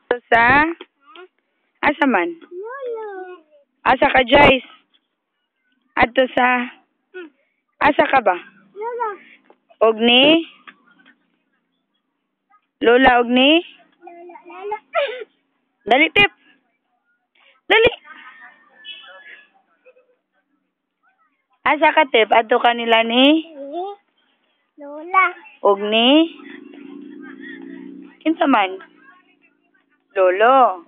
Sa? Asa man? Asa ka, Joyce? Adto sa? Asa ka ba? Ogni? Lola, Ogni? Dali, Tip. Dali. Asa ka, Tip? Adto ka nila ni? Lola. Ogni? Kinsa man? Lolo.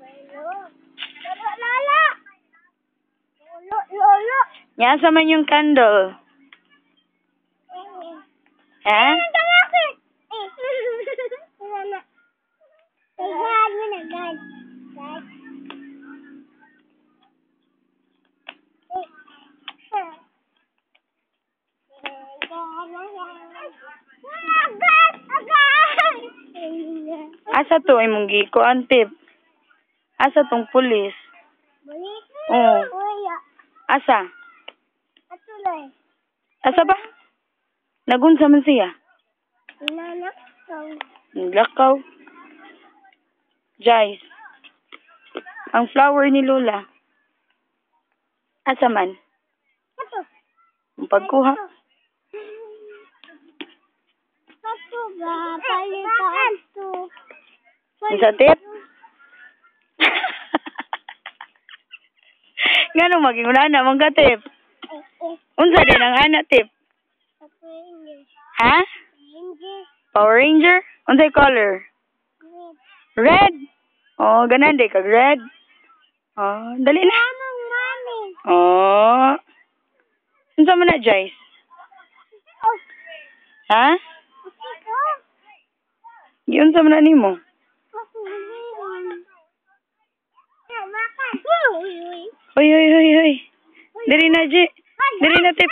Lola. Lolo. Nyasa man yung candle. Ha? Asa to imong gikuan, Tip? Asa tong pulis? Oo. Asa? Asa ba? Nagunsa man siya? Lakaw. Joyce. Ang flower ni Lola. Asa man? Ang pagkuha. Isa, Tip? Ngano maging unana mong ka, Tip? Unsa din ang anak, Tip? Ha? Power Ranger? Unsay color? Red. Oh, ganan di kag red. Oh, dali na. Oh. Unsa man na, Joyce? Ha? Unsa man na nimo? Hoy. Diri na, Ji. Diri na, Tip.